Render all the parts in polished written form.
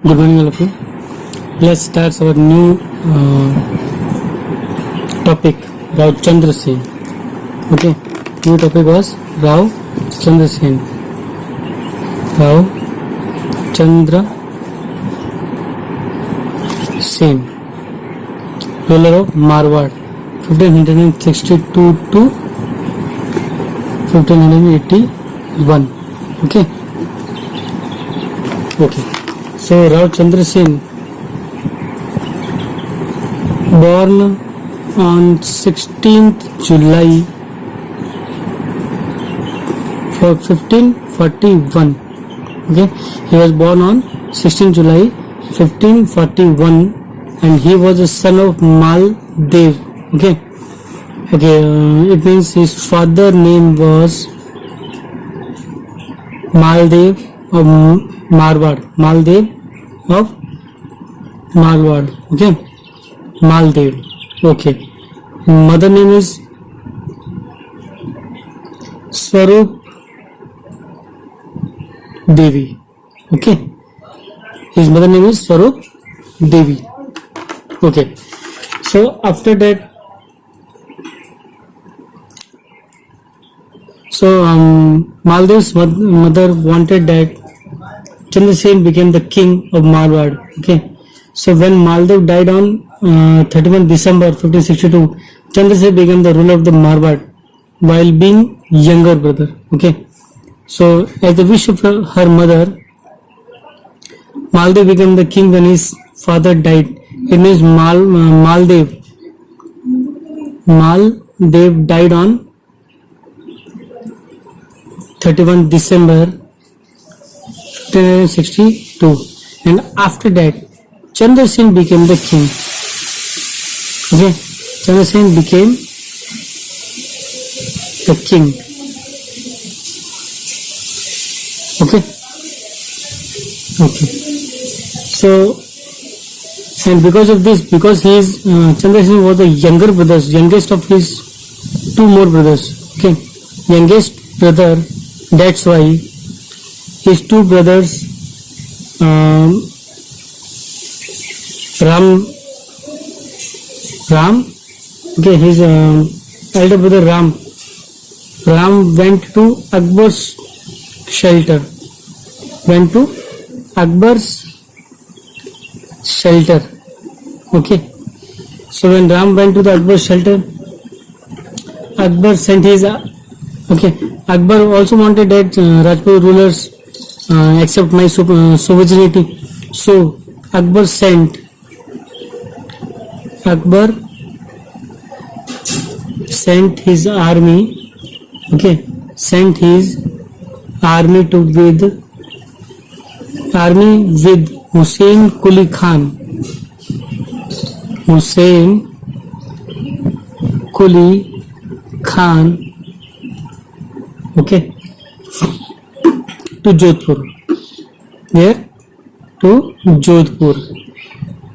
Good morning, all of you. Let's start our new topic, Rao Chandra Sen. Okay, new topic was Rao Chandra Sen. Rao Chandra Sen, ruler of Marwar, 1562 to 1581. Okay. So Rao Chandra Sen, born on 16th July for 1541. Okay, he was born on 16th July 1541, and he was the son of Maldev. Okay, it means his father name was Maldev of Marwar. Maldev of Marwar. Okay, Maldev. Okay, mother name is Swarup Devi. Okay, his mother name is Swarup Devi. Okay, so after that, Maldev's mother wanted that Chandra Sen became the king of Marwar. Okay, so when Maldev died on 31 December 1562, Chandra Sen became the ruler of the Marwar while being younger brother. Okay, so as the wish of her mother, Maldev became the king when his father died. It means Maldev died on 31 December 1562, and after that Chandra Sen became the king. Okay, Chandra Sen became the king. Okay. So, and because of this, because he is Chandra Sen was the younger brothers, youngest of his two more brothers. Okay, youngest brother. That's why his two brothers, Ram, okay, his elder brother Ram went to Akbar's shelter. Okay, so when Ram went to the Akbar's shelter, Akbar sent his Akbar also wanted that Rajput rulers accept my sovereignty. So Akbar sent his army. Okay, sent his army with Hussein Quli Khan. Okay, to Jodhpur. Where? To Jodhpur.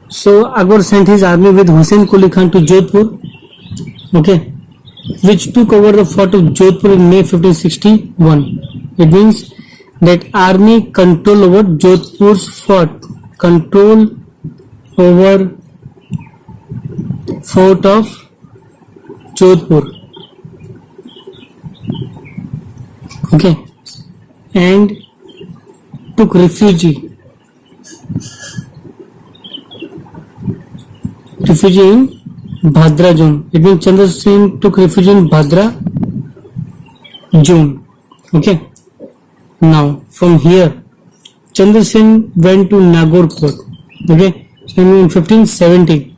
So Akbar sent his army with Hussein Quli Khan to Jodhpur. Okay, which took over the fort of Jodhpur in May 1561. It means that army control over Jodhpur's fort, control over fort of Jodhpur. Okay, and took refuge in Bhadra zone. It means Chandra Sen took refuge in Bhadra zone. Okay, now from here Chandra Sen went to Nagaur court. Okay, so in 1570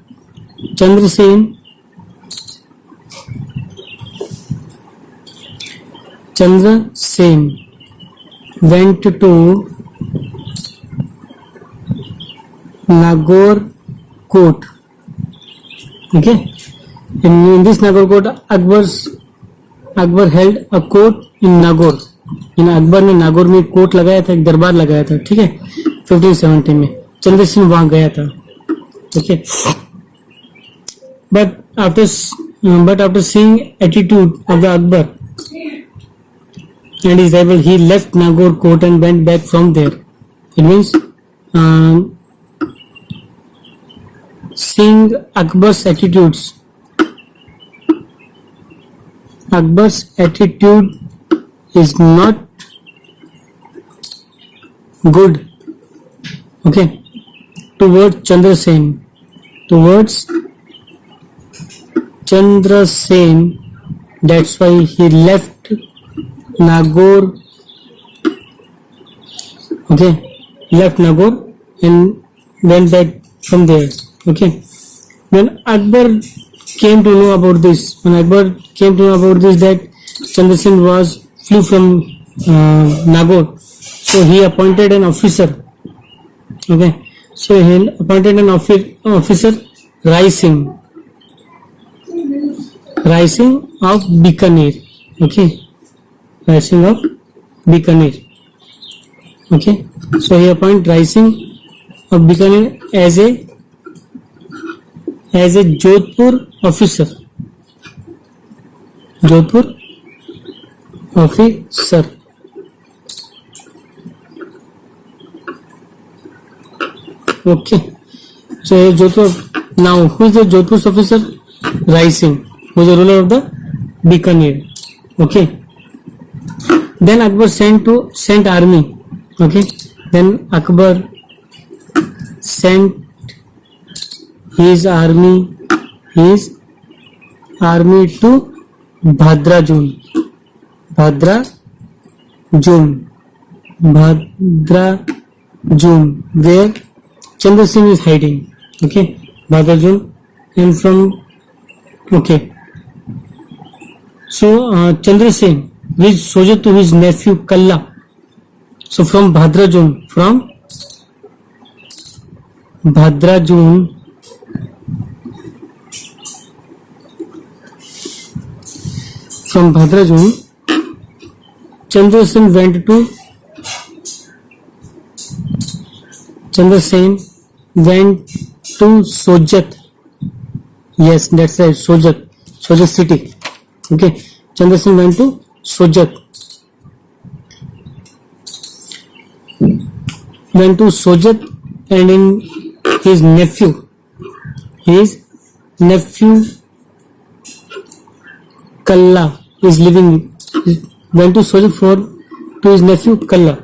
Chandra Sen went to Nagaur court. Okay, in this Nagaur court, Akbar held a court in Nagaur. इन अकबर ने नागौर में court लगाया था, एक दरबार लगाया था. ठीक है, 1570 में चंद्र सिंह वहां गया था. Okay, but after seeing attitude of the Akbar and his rival, he left Nagaur court and went back from there. It means King Akbar's attitudes. Akbar's attitude is not good. Okay. Towards Chandrasen. Towards Chandrasen. That's why he left Nagaur. Okay. Left Nagaur and went back from there. Okay. When Akbar came to know about this, that Chandrasen flew from Nagaur, so he appointed an officer. Okay. So he appointed an officer, Rai Singh of Bikaner. Okay. Rai Singh of Bikaner. Okay. So he appointed Rai Singh of Bikaner as a Jodhpur officer. Jodhpur officer. Okay. So Jodhpur. Now, who is the Jodhpur's officer? Rai Singh, who is the ruler of the Bikaner. Okay. Then Akbar sent army. Okay. Then Akbar sent his army to Bhadrajun, where Chandrasen is hiding. Okay, Bhadrajun, and from okay. So Chandrasen reached Sojat to his nephew Kalla. So from Bhadrajun, Chandrasen went to Sojat. Yes, that's right, Sojat city. Okay, Chandrasen went to Sojat. And in his nephew Kalla is living. Went to Sojat to his nephew Kalla.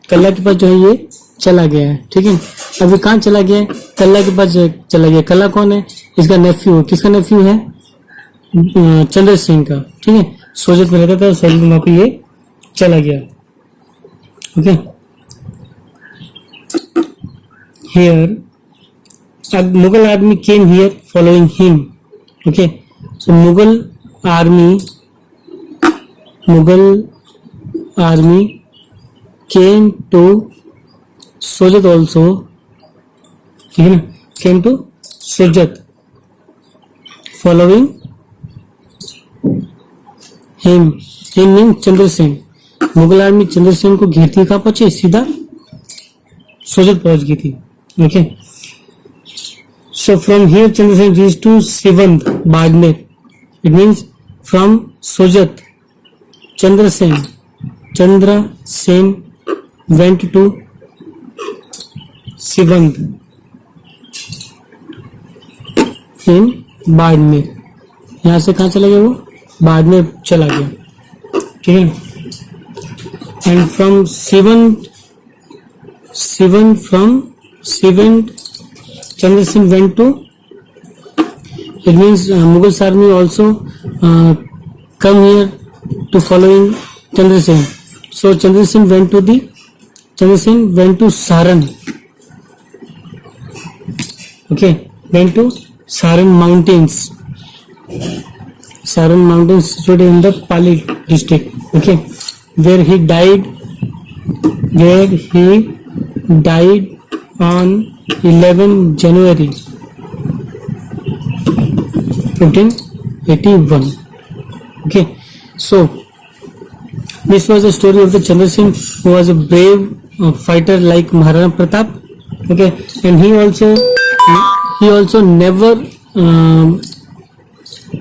कल्ला के पास जो है ये चला गया है. ठीक है, अभी कहाँ चला गया है? कल्ला के पास चला गया. कल्ला कौन है? इसका नेफ्यू. किसका नेफ्यू है? चंद्र सिंह का. ठीक है, सोजत में रहता था, सोजत वहां पे ये चला गया. Okay, here Mughal army came here following him. Okay, so Mughal army came to Sojat also. Came to Sojat following him. Him means Chandrasen. Mughal army Chandrasen को घेरती कहाँ पहुंचे? सीधा सोजत पहुंच गई थी. Okay, so from here Chandrasen reached to Sivand, Badmer. It means from Sojat, Chandrasen went to Sivand in Badmer. यहाँ से कहाँ चला गया वो? बाड़मेर चला गया. ठीक है, and from Sivand Chandrasen went to, it means Mughal army also come here to following Chandrasen. So Chandrasen went to Saran. Okay, went to Saran mountains. Saran mountains situated in the Pali district. Okay, where he died on 11 January 1581. Okay, so this was the story of the Chandrasen, who was a brave fighter like Maharana Pratap. Okay, and he also never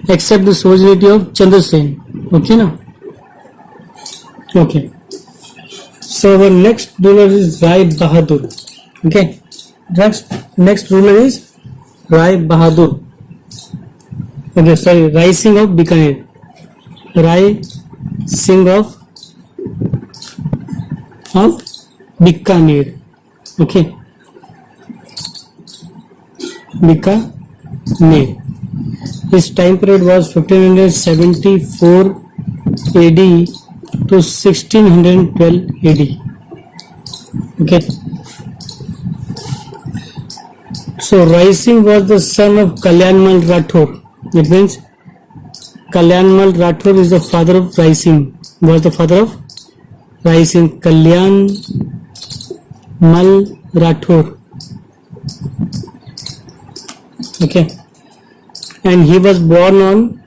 accept the sovereignty of Chandrasen. Okay, now. Okay, so our next ruler is Rai Bahadur. Okay, next ruler is Rai Bahadur. Okay, sorry, Rai Singh of Bikaner. Rai Singh of Bikaner. Okay, Bikaner. His time period was 1574 AD to 1612 AD. Okay. So Rai Singh was the son of Kalyanmal Rathore. It means Kalyanmal Rathore is the father of Rai Singh. Was the father of Rai Singh. Kalyanmal Rathore. Okay. And he was born on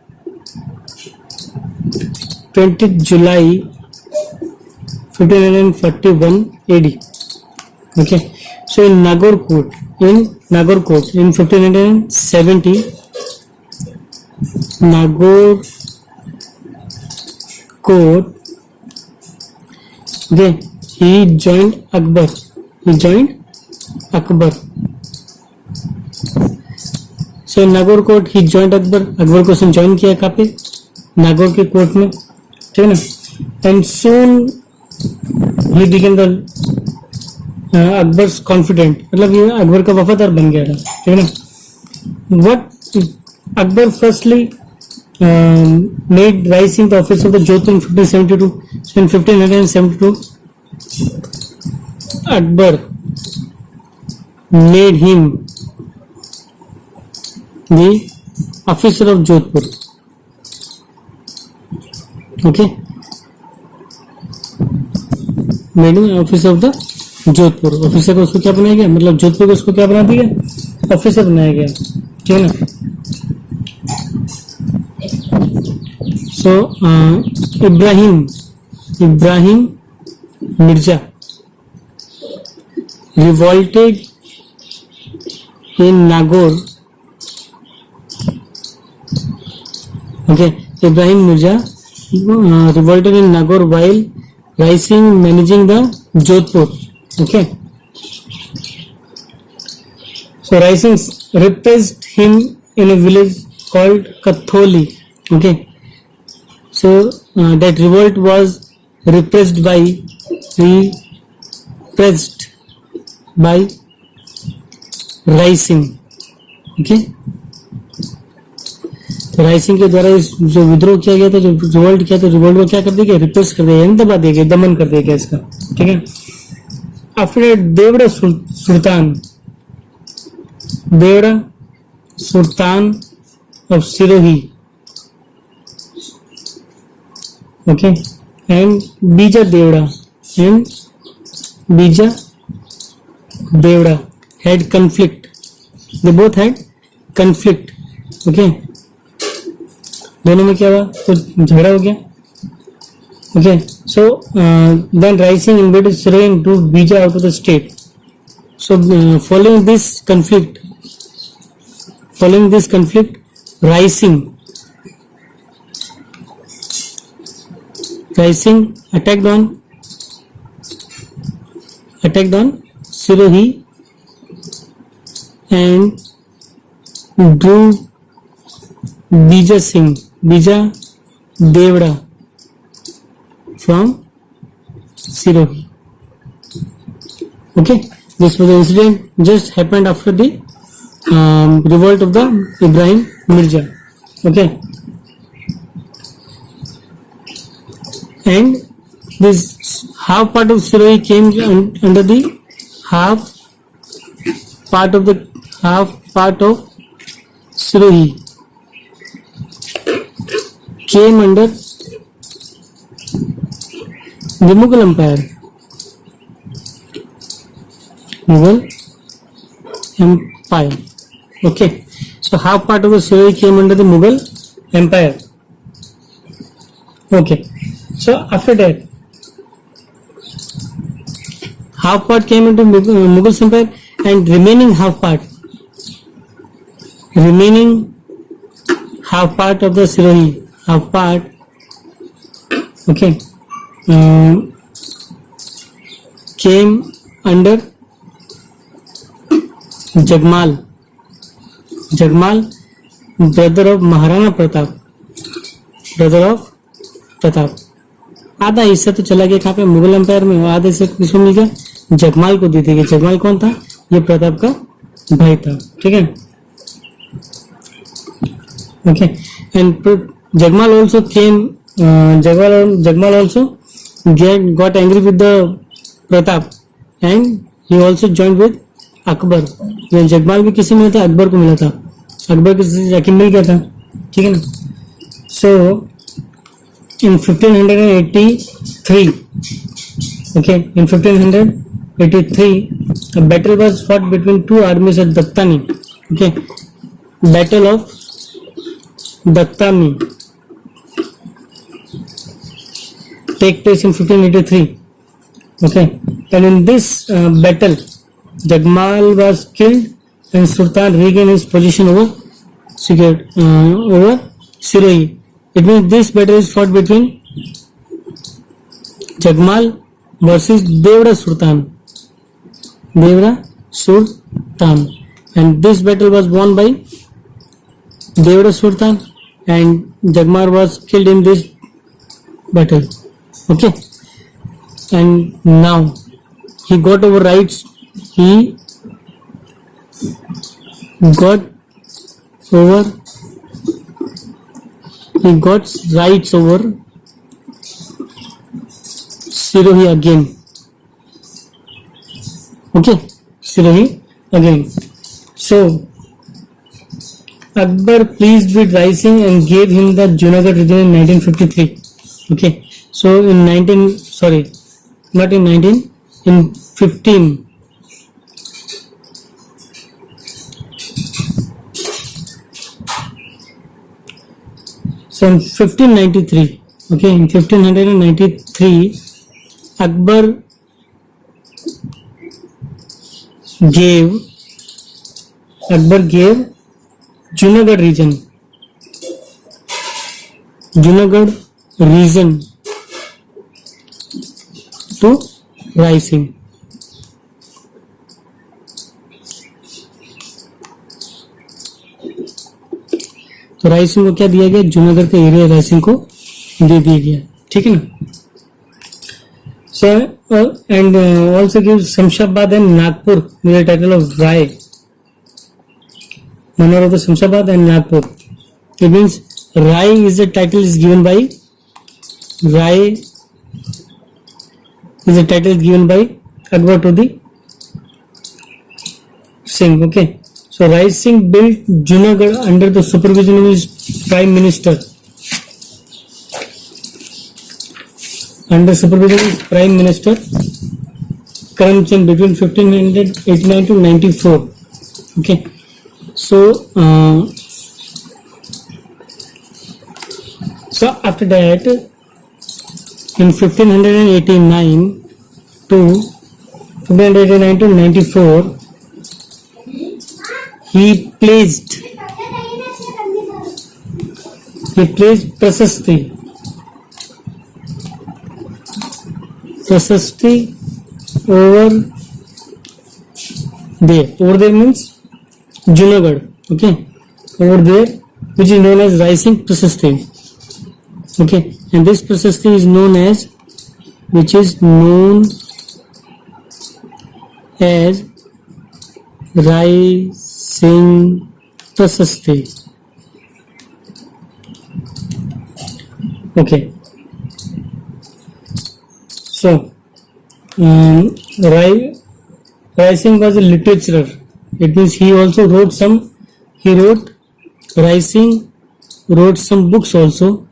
20th July 1541 AD. Okay. So in Nagorkot in 1570, Nagorkot, okay, he joined Akbar. So in Nagorkot he joined Akbar. Akbar को उसने join किया कहाँ पे? नागौर के court में, ठीक है ना? And soon he became the Akbar's confidant. मतलब ये अकबर का वफादार बन गया था, ठीक है ना? What Akbar firstly made Rai Singh the officer of the Jodhpur in 1572. So in 1572, Akbar made him the officer of Jodhpur. Okay, made him officer of the Jodhpur. Officer को उसको क्या बनाया गया, मतलब जोधपुर को उसको क्या बना दिया, ऑफिसर बनाया गया, ठीक है ना? सो Ibrahim Mirza revolted in Nagaur. Okay, Ibrahim Mirza revolted in Nagaur while Rai Singh managing the Jodhpur. Okay, so Rai Singh repressed him in a village called Katholi. Okay, so that revolt was repressed by Rai Singh. Okay, तो राय सिंह के द्वारा जो विद्रोह किया गया था, जो revolt किया, तो रिवोल्ट को क्या कर दिया, रिप्रेस कर दिया, यानी दबा दिया गया, दमन कर दिया गया इसका, ठीक है? After Deora Sultan of Sirohi, okay, and Bija Deora had conflict. They both had conflict. Okay, दोनों में क्या हुआ, कुछ झगड़ा हो गया. Okay, so then Rai Singh invaded Sirohi and drove Bija out of the state. So following this conflict, Rai Singh attacked on Sirohi and drew Bija Devda from Sirohi. Okay, this was the incident just happened after the revolt of the Ibrahim Mirza. Okay, and this half part of Sirohi came under the half part of Sirohi came under the Mughal Empire. Okay, so half part of the Sirohi came under the Mughal Empire. Okay, so after that half part came into Mughal Empire, and remaining half part of the Sirohi, okay, came under Jagmal. Jagmal brother of Maharana Pratap, brother of Pratap. आधा हिस्सा तो चला गया कहाँ पे, Mughal empire में, आधा हिस्सा किसको मिल गया, जगमाल को दे दिया। जगमाल कौन था, ये प्रताप का भाई था, ठीक है। Okay, and Jagmal also came, Jagmal also got angry with the Pratap and he also joined with Akbar. ये जगमाल भी किसी मिला था, अकबर को मिला था, अकबर किसी जाके मिल गया था, ठीक है ना। सो in 1583, okay, in 1583 a battle was fought between two armies at Dattani, okay, battle of Dattani take place in 1583, okay, and in this battle Jagmal was killed and Sultan regained his position over Sirohi. It means this battle is fought between Jagmal versus Devra Sultan, and this battle was won by Devra Sultan and Jagmal was killed in this battle, okay. And now he got over rights, he got rights over Sirohi again, okay, Sirohi again. So Akbar pleased with Rai Singh and gave him the Junagadh region in 1953, okay. So in 15, so in 1593, okay, in 1593 Akbar gave Junagadh region to Rai Singh, तो राय सिंह को क्या दिया गया, जूनागढ़ का area Rai Singh को दे दिया गया, ठीक है ना। So and also give Shamshabad and Nagpur with the title of Rai, manner of the Shamshabad and Nagpur. It means Rai is the title is given by Akbar to the Singh, okay. So Rai Singh built Junagadh under the supervision of his prime minister. Karamchand between 1589 to 94. Okay. So after that, in 1589 to 94, he placed Prasasti over there means Junagadh, okay, over there, which is known as Rai Singh Prasasti, okay, and this Prasasti is known as Rai Singh Prasasti, okay. So Rai Singh was a literature. It means Rai Singh wrote some books also.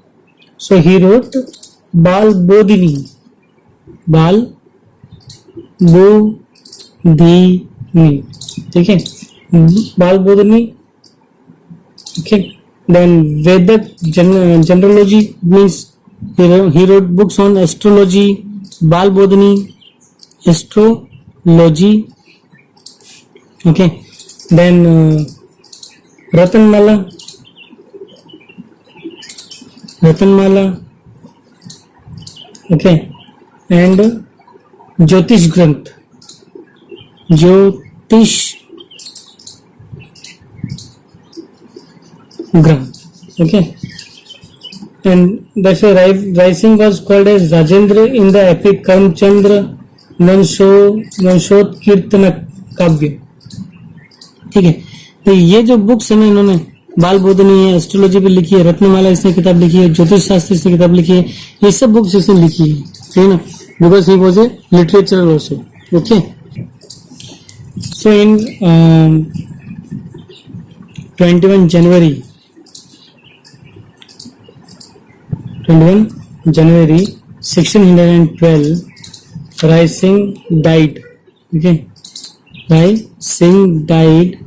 So he wrote Bal Bodhini, ठीक है, बाल Bodhani, okay. Then Vedak generalogy means he wrote books on astrology, Bal Bodhini, astrology, okay. Then Ratanmala, okay, and Jyotish Granth, Gram. Okay. And that's why Rai Singh was called as Rajendra in the epic Karamchandra वंशोत कीर्तन काव्य. ठीक है. तो ये जो books है ना, इन्होंने बाल बोधनी है, एस्ट्रोलॉजी पे लिखी है, रत्नमाला इसने किताब लिखी है, ज्योतिष शास्त्र इसने किताब लिखी है, ये सब बुक्स इसने लिखी है. ठीक है ना, because he was A literature also. Okay. So in 21 January 1612, Rai Singh died. Okay, Rai Singh died.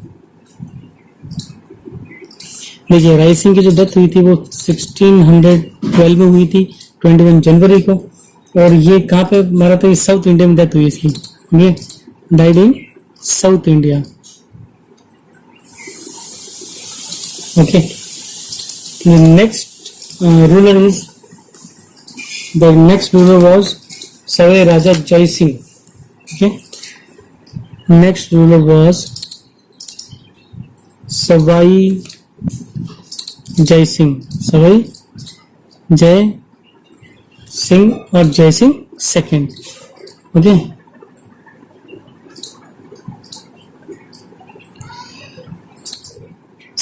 देखिए, राय सिंह की जो डेथ हुई थी वो 1612 में हुई थी, 21 जनवरी को. और ये कहाँ पे मारा था? साउथ इंडिया में डेथ हुई इसकी. ये died in south India. Okay. Next ruler is the next ruler was Savai Raja Jai Singh. Okay, next ruler was Savai Jai Singh. Savai Jai Singh or Jai Singh second. Okay.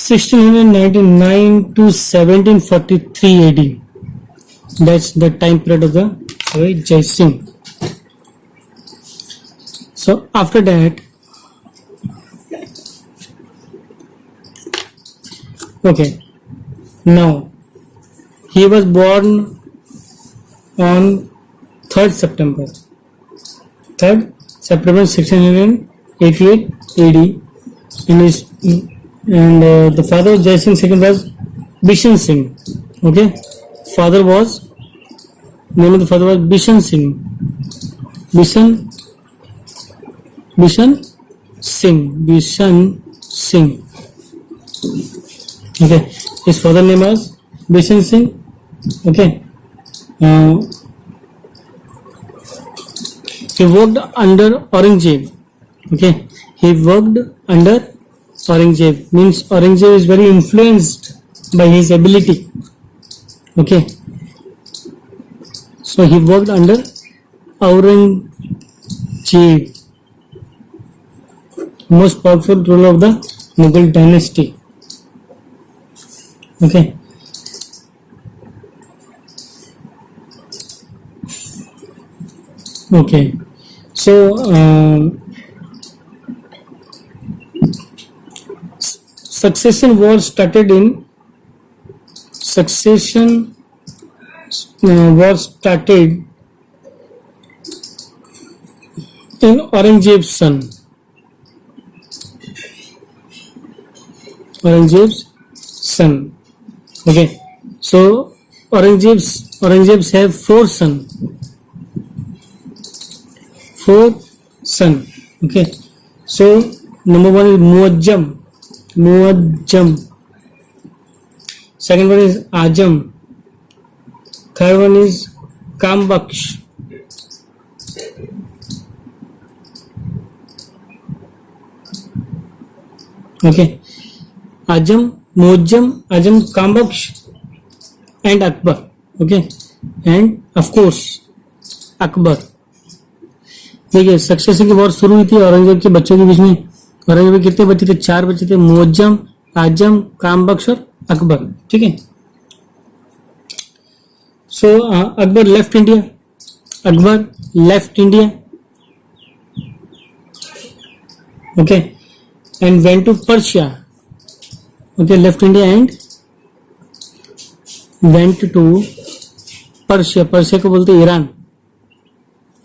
(1699 to 1743 AD). That's the time period of the Savai Jai Singh. So after that, okay, now he was born on 3rd September 1688 AD in his. And the father of Jai Singh second was Bishan Singh. Okay, name of the father was Bishan Singh. Bishan Singh. Okay, his father name was Bishan Singh. Okay, he worked under Aurangzeb. Okay, he worked under Aurangzeb, means Aurangzeb is very influenced by his ability. Okay, so he worked under Aurangzeb, most powerful ruler of the Mughal dynasty. Okay, okay, so succession war started in Aurangzeb's son. Okay, so Aurangzeb's have four sons. Okay, so number one is Muazzam. Second one is Ajam. Third one is Kambaksh. Okay, Ajam, Muazzam, Ajam, Kambaksh and Akbar. Okay, and of course Akbar. देखिए, succession की war शुरू हुई थी औरंगजेब के बच्चों के बीच में. औरंगजेब के कितने बच्चे थे? 4 बच्चे थे, मुअज्जम, आजम, कामबख्श और अकबर. ठीक है. So Akbar left India. Okay, and went to Persia. Okay, left India and went to Persia. Persia को बोलते ईरान,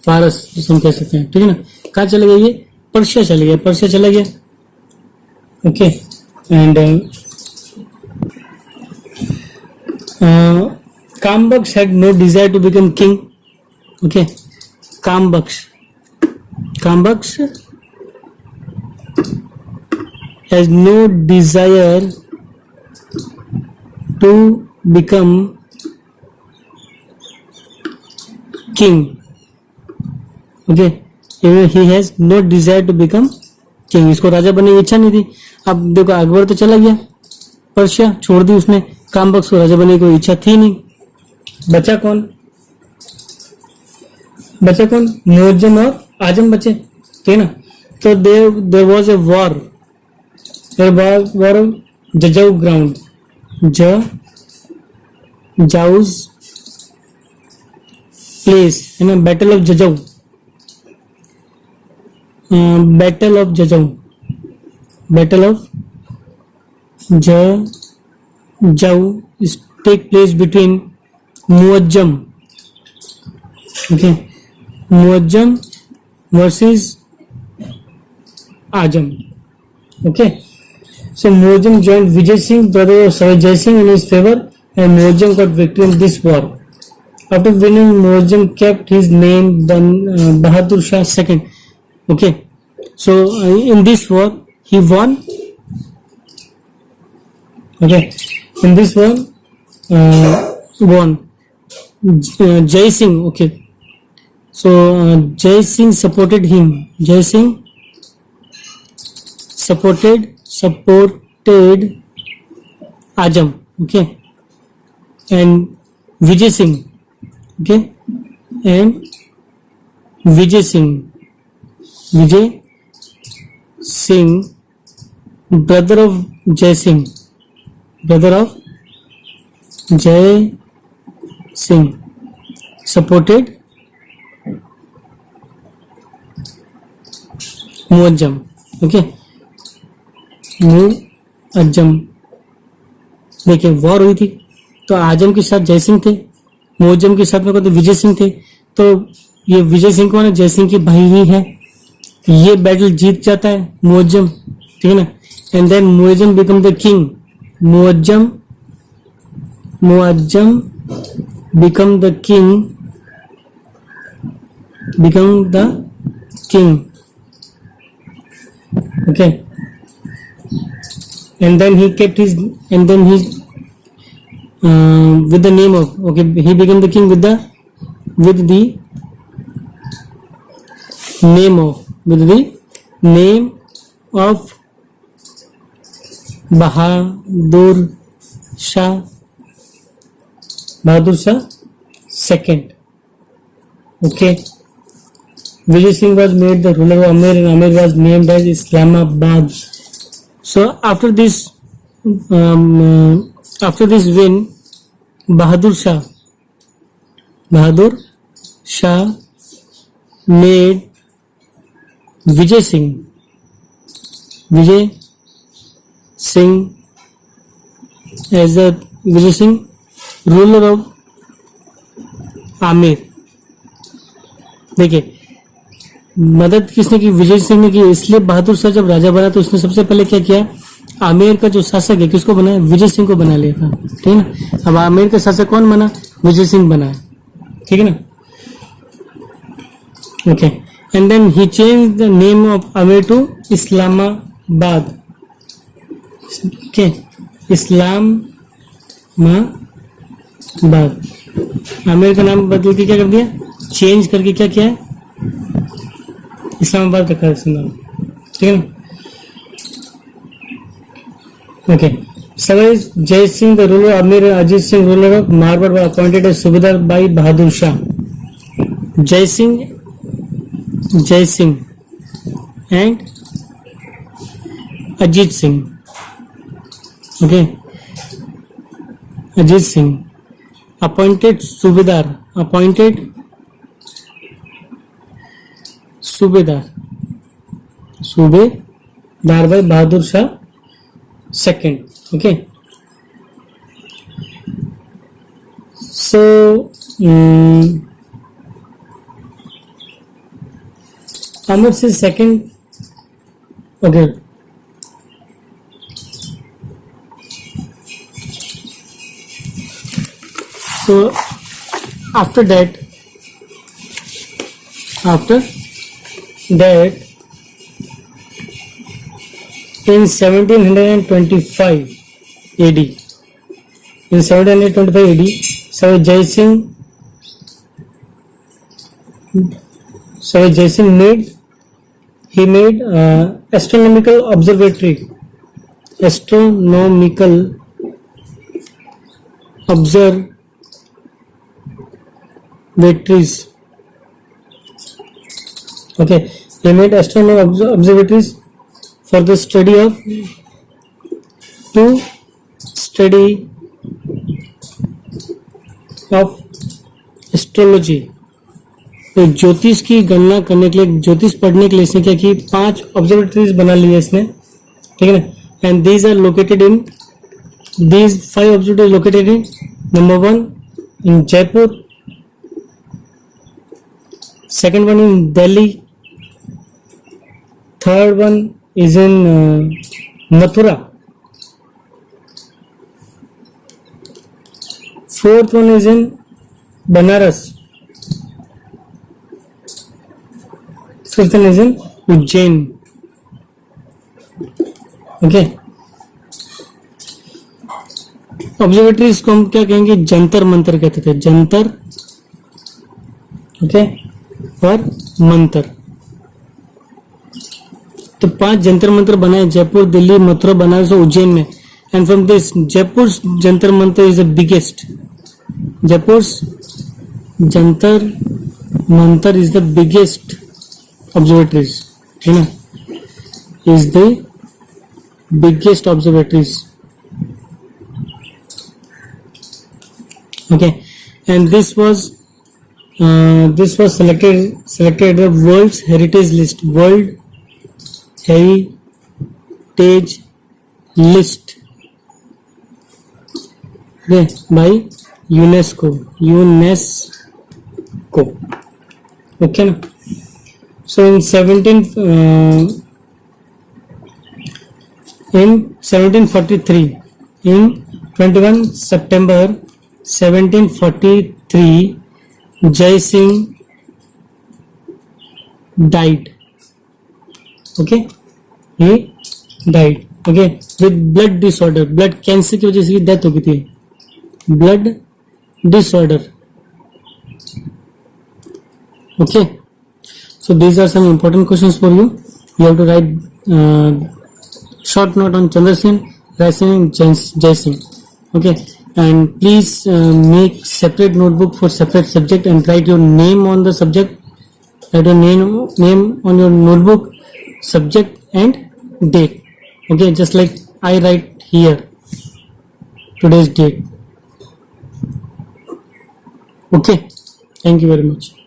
फारस जिसे हम कह सकते हैं. ठीक है ना. कहाँ चले गए? ये पर्शिया चला गया. Okay, and Kambaksh had no desire to become king. Okay, Kambaksh has no desire to become king. Okay, he has no desire to become king. इसको राजा बनने की इच्छा नहीं थी. अब देखो, अकबर तो चला गया, पर्शिया छोड़ दी उसने, काम बख्श को राजा बनने की कोई इच्छा थी नहीं। बचा कौन? मुअज्जम और आजम बचे, ठीक है ना। तो there was a war, of Jajau ground, Jajau place, है ना, battle of Jajau, battle of Jajau take place between Muazzam, okay, Muazzam versus Azam, okay. So Muazzam joined Vijay Singh, brother of Sir Jai Singh, in his favor, and Muazzam got victory in this war. After winning, Muazzam kept his name Bahadur Shah II. Okay, so in this war he won. Okay, in this war won Jai Singh. Okay, so Jai Singh supported him. Jai Singh supported Ajam, okay, and Vijay Singh, okay, and Vijay Singh, brother of Jai Singh, supported Muazzam, okay. Muazzam, देखिए war हुई थी तो आजम के साथ जय सिंह थे, मुअज्जम के साथ में तो विजय सिंह थे। तो ये विजय सिंह कौन है? जय सिंह के भाई ही है। ये बैटल जीत जाता है मुअज्जम, ठीक है ना। And then Muazzam become the king, Muazzam become the king, okay. And then he kept his, and then he with the name of, okay, he became the king with the name of Bahadur Shah II. Okay, Vijay Singh was made the ruler of Amer, and Amer was named as Islamabad. So after this win, Bahadur Shah made Vijay Singh as the ruler of Aamir. देखिए मदद किसने की? विजय सिंह ने की। इसलिए बहादुर शाह जब राजा बना तो उसने सबसे पहले क्या किया? आमेर का जो शासक है किसको बनाया? विजय सिंह को बना लिया था, ठीक है ना। अब आमेर का शासक कौन बना? विजय सिंह बना, ठीक है ना। Okay, and then he change the name of Amer to Islamabad, okay, Islamabad. Amer का नाम बदल के क्या कर दिया? चेंज करके क्या किया है? इस्लामाबाद रखा है इसका नाम, ठीक है ना। Okay, Savage Jai Singh, the ruler of Amir, Ajit Singh, ruler of Marwar, were appointed as Subedar by Bahadur Shah. Jai Singh and Ajit Singh. Okay, Ajit Singh appointed Subedar by Bahadur Shah II. Okay, so Amr says second. Okay, so after that in 1725 AD, Savage Jai Singh made astronomical observatories. Okay, they made astronomical observatories for the study of to study of astrology. तो ज्योतिष की गणना करने के लिए, ज्योतिष पढ़ने के लिए इसने क्या की, 5 ऑब्जर्वेटरीज बना लिए इसने, ठीक है ना. And these are located in, these 5 observatories located in number 1 in Jaipur, second one in Delhi, third one is in Mathura, fourth one is in Banaras, fifth one is in Ujjain. Okay, observatories को हम क्या कहेंगे, जंतर मंतर कहते थे, Jantar, okay, और मंतर. तो 5 जंतर मंतर बनाए जयपुर, दिल्ली, मथुरा, बनारस और उज्जैन में. And from this Jaipur Jantar Mantar is the biggest. Jaipur Jantar Mantar is the biggest observatories, है ना, is the biggest observatories. Okay, and this was selected the world's heritage list, world heritage list, okay, by UNESCO. Okay, so in 1743, in 21 September 1743, Jai Singh died. Okay, he died. Okay, with blood disorder, blood cancer की वजह से death हो गई थी, blood disorder. Okay, so these are some important questions for you. You have to write short note on Chandra Sen, Rai Sen, Jai Singh. Okay, and please make separate notebook for separate subject and write your name on the subject, write your name on your notebook, subject and date. Okay, just like I write here today's date. Okay, thank you very much.